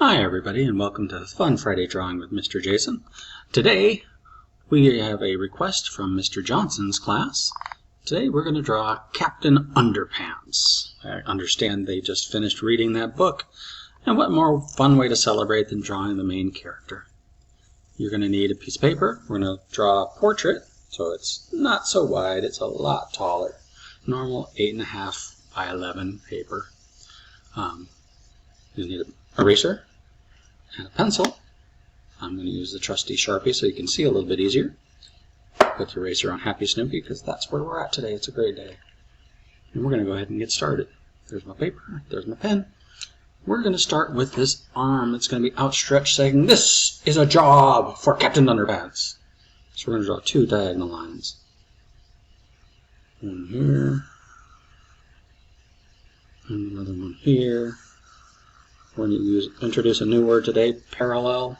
Hi everybody and welcome to Fun Friday Drawing with Mr. Jason. Today we have a request from Mr. Johnson's class. Today we're going to draw Captain Underpants. I understand they just finished reading that book, and what more fun way to celebrate than drawing the main character. You're going to need a piece of paper. We're going to draw a portrait, so it's not so wide, it's a lot taller. Normal 8.5 by 11 paper. You need an eraser and a pencil. I'm going to use the trusty Sharpie so you can see a little bit easier. Put the eraser on Happy Snoopy because that's where we're at today. It's a great day. And we're going to go ahead and get started. There's my paper. There's my pen. We're going to start with this arm that's going to be outstretched saying, "This is a job for Captain Underpants." So we're going to draw two diagonal lines. One here. And another one here. We're going to introduce a new word today, parallel.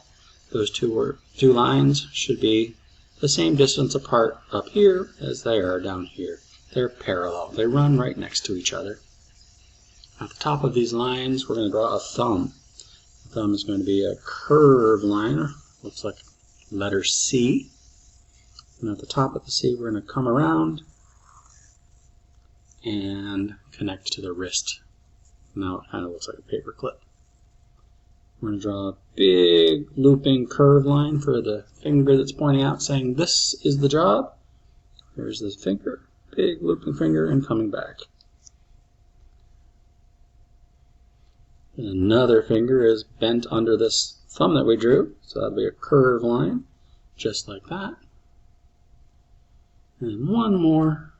Those two lines should be the same distance apart up here as they are down here. They're parallel. They run right next to each other. At the top of these lines, we're going to draw a thumb. The thumb is going to be a curved line. Looks like letter C. And at the top of the C, we're going to come around and connect to the wrist. Now it kind of looks like a paper clip. We're going to draw a big looping curved line for the finger that's pointing out saying, "This is the job." Here's the finger, big looping finger, and coming back. And another finger is bent under this thumb that we drew, so that'll be a curved line, just like that. And one more,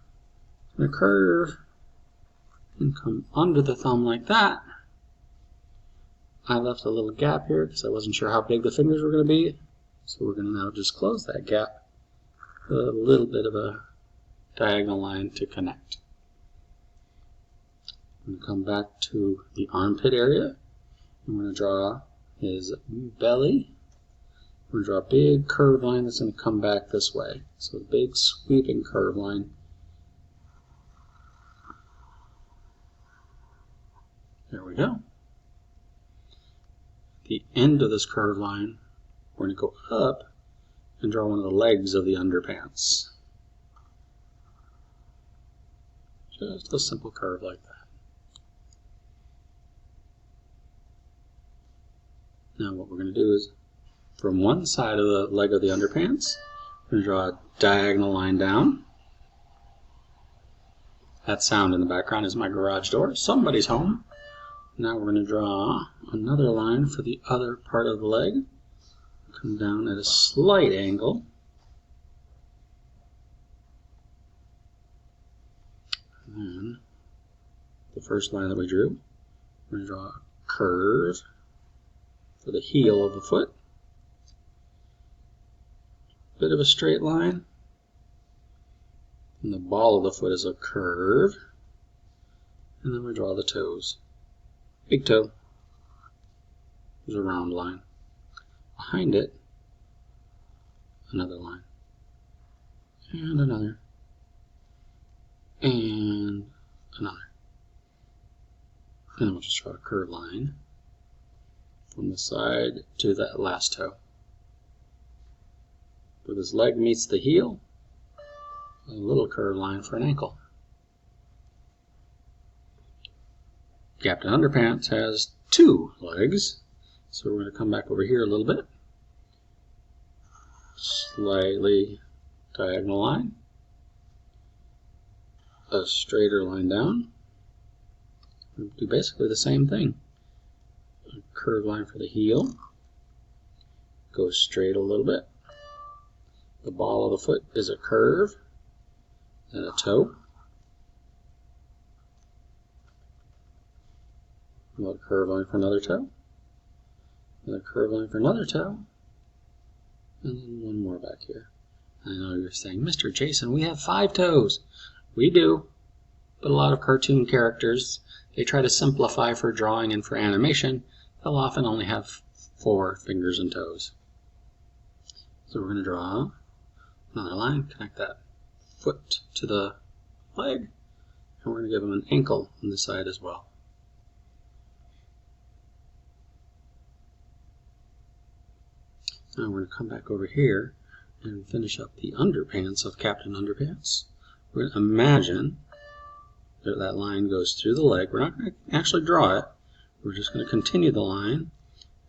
and a curve, and come under the thumb like that. I left a little gap here because I wasn't sure how big the fingers were going to be. So we're going to now just close that gap with a little bit of a diagonal line to connect. I'm going to come back to the armpit area. I'm going to draw his belly. I'm going to draw a big curved line that's going to come back this way. So a big sweeping curved line. There we go. The end of this curved line, we're going to go up and draw one of the legs of the underpants. Just a simple curve like that. Now what we're going to do is, from one side of the leg of the underpants, we're going to draw a diagonal line down. That sound in the background is my garage door. Somebody's home. Now we're going to draw another line for the other part of the leg. Come down at a slight angle. And then the first line that we drew, we're going to draw a curve for the heel of the foot. Bit of a straight line. And the ball of the foot is a curve. And then we draw the toes. Big toe is a round line. Behind it, another line. And another. And another. And then we'll just draw a curved line from the side to that last toe. Where this leg meets the heel, a little curved line for an ankle. Captain Underpants has two legs, so we're going to come back over here a little bit. Slightly diagonal line. A straighter line down. We'll do basically the same thing. A curved line for the heel. Go straight a little bit. The ball of the foot is a curve. And a toe. A curved line for another toe, and a curved line for another toe, and then one more back here. I know you're saying, "Mr. Jason, we have 5 toes." We do, but a lot of cartoon characters, they try to simplify for drawing and for animation. They'll often only have 4 fingers and toes. So we're going to draw another line, connect that foot to the leg, and we're going to give them an ankle on this side as well. Now we're going to come back over here and finish up the underpants of Captain Underpants. We're going to imagine that that line goes through the leg. We're not going to actually draw it. We're just going to continue the line,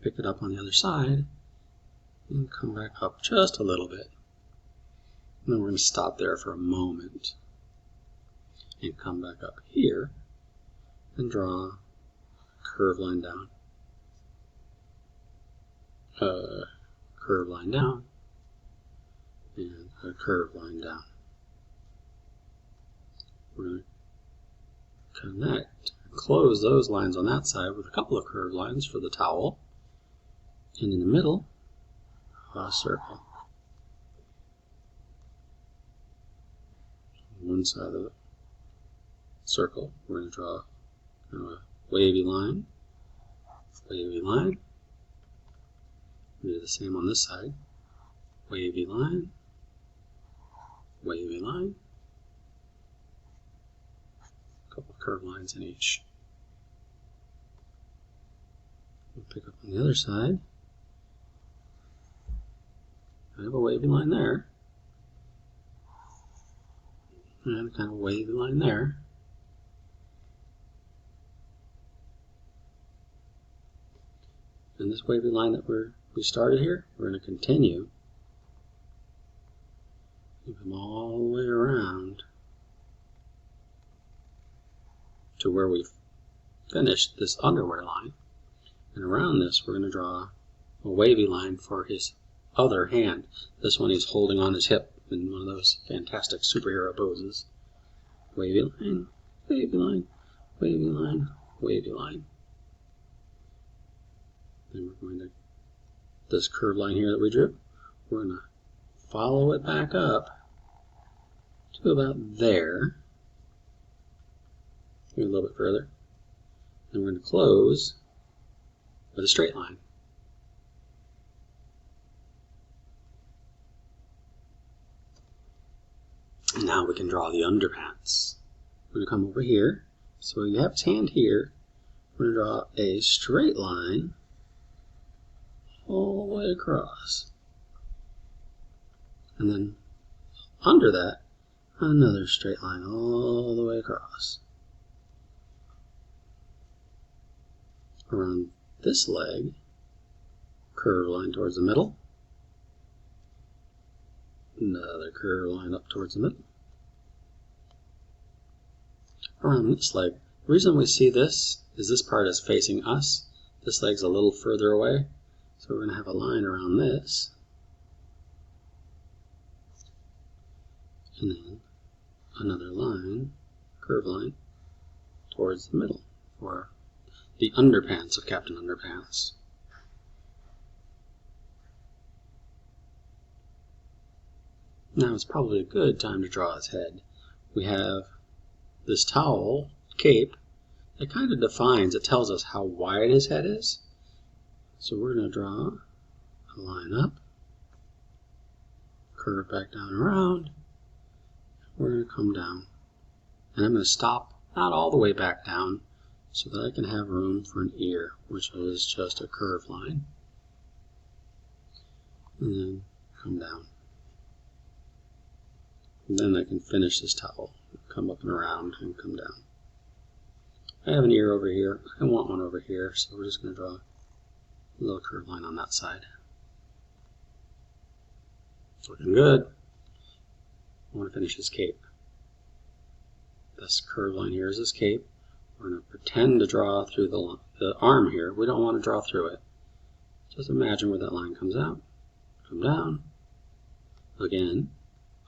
pick it up on the other side, and come back up just a little bit. And then we're going to stop there for a moment and come back up here and draw a curved line down. Curved line down, and a curved line down. We're going to connect, close those lines on that side with a couple of curved lines for the towel, and in the middle, a circle. On one side of the circle, we're going to draw kind of a wavy line, wavy line. We do the same on this side. Wavy line, wavy line. A couple of curved lines in each. We'll pick up on the other side. I have a wavy line there. And kind of a wavy line there. And this wavy line that we started here, we're going to continue. Move them all the way around to where we've finished this underwear line. And around this, we're going to draw a wavy line for his other hand. This one he's holding on his hip in one of those fantastic superhero poses. Wavy line, wavy line, wavy line, wavy line. Then we're going to, this curved line here that we drew, we're going to follow it back up to about there. Maybe a little bit further. And we're going to close with a straight line. And now we can draw the underpants. We're going to come over here. So you have his hand here. We're going to draw a straight line all the way across. And then under that, another straight line all the way across. Around this leg, curved line towards the middle. Another curved line up towards the middle. Around this leg, the reason we see this is this part is facing us. This leg's a little further away. So we're going to have a line around this. And then another line, curved line, towards the middle for the underpants of Captain Underpants. Now it's probably a good time to draw his head. We have this towel, cape, that kind of defines, it tells us how wide his head is. So we're going to draw a line up, curve back down and around. We're going to come down. And I'm going to stop, not all the way back down, so that I can have room for an ear, which is just a curved line. And then come down. And then I can finish this towel. Come up and around and come down. I have an ear over here. I want one over here, so we're just going to draw a little curved line on that side. Looking good. I want to finish his cape. This curved line here is his cape. We're going to pretend to draw through the arm here. We don't want to draw through it. Just imagine where that line comes out. Come down. Again,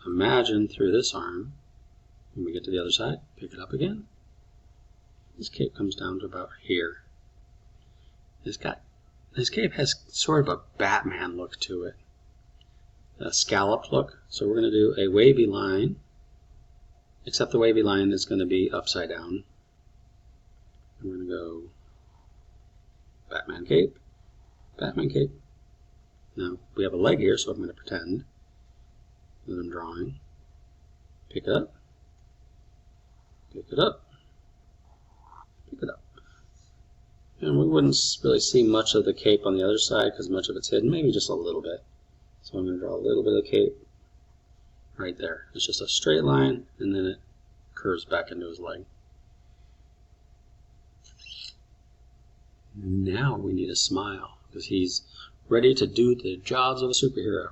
imagine through this arm. When we get to the other side, pick it up again. This cape comes down to about here. This cape has sort of a Batman look to it. A scalloped look. So we're going to do a wavy line, except the wavy line is going to be upside down. And we're going to go Batman cape, Batman cape. Now we have a leg here, so I'm going to pretend that I'm drawing. Pick it up, pick it up, pick it up. And we wouldn't really see much of the cape on the other side because much of it's hidden, maybe just a little bit. So I'm going to draw a little bit of cape right there. It's just a straight line, and then it curves back into his leg. Now we need a smile, because he's ready to do the jobs of a superhero.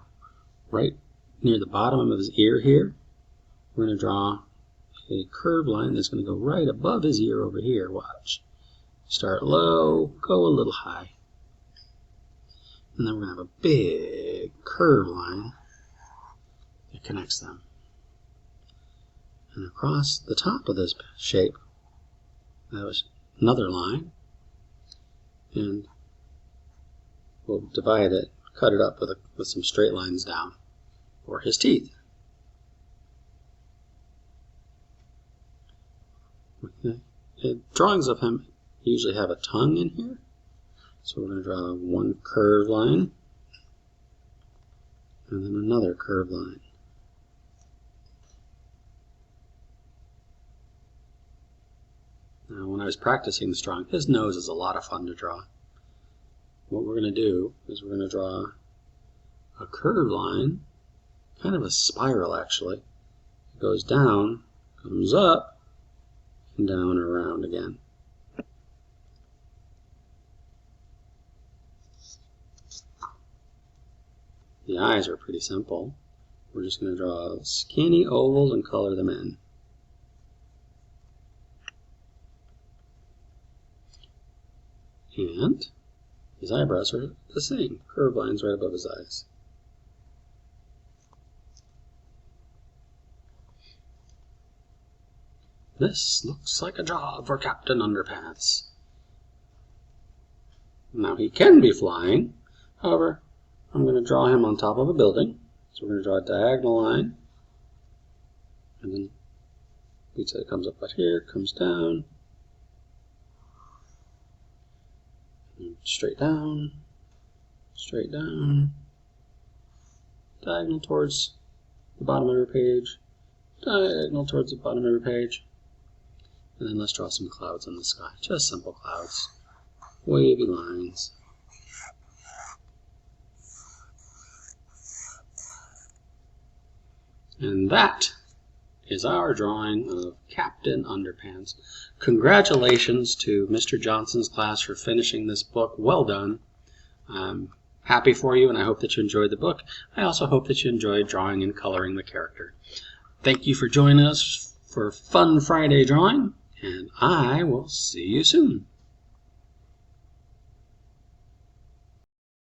Right near the bottom of his ear here, we're going to draw a curved line that's going to go right above his ear over here. Watch. Start low, go a little high. And then we're going to have a big curved line that connects them. And across the top of this shape, that was another line. And we'll divide it, cut it up with some straight lines down for his teeth. Drawings of him usually have a tongue in here. So we're going to draw one curved line and then another curved line. Now when I was practicing this drawing, his nose is a lot of fun to draw. What we're going to do is we're going to draw a curved line, kind of a spiral actually. It goes down, comes up, and down and around again. The eyes are pretty simple. We're just going to draw skinny ovals and color them in. And his eyebrows are the same, curved lines right above his eyes. This looks like a job for Captain Underpants. Now he can be flying, however, I'm going to draw him on top of a building. So we're going to draw a diagonal line, and then we'd say it comes up right here, comes down, and straight down, diagonal towards the bottom of your page, diagonal towards the bottom of your page, and then let's draw some clouds in the sky. Just simple clouds, wavy lines. And that is our drawing of Captain Underpants. Congratulations to Mr. Johnson's class for finishing this book. Well done. I'm happy for you, and I hope that you enjoyed the book. I also hope that you enjoyed drawing and coloring the character. Thank you for joining us for Fun Friday Drawing, and I will see you soon.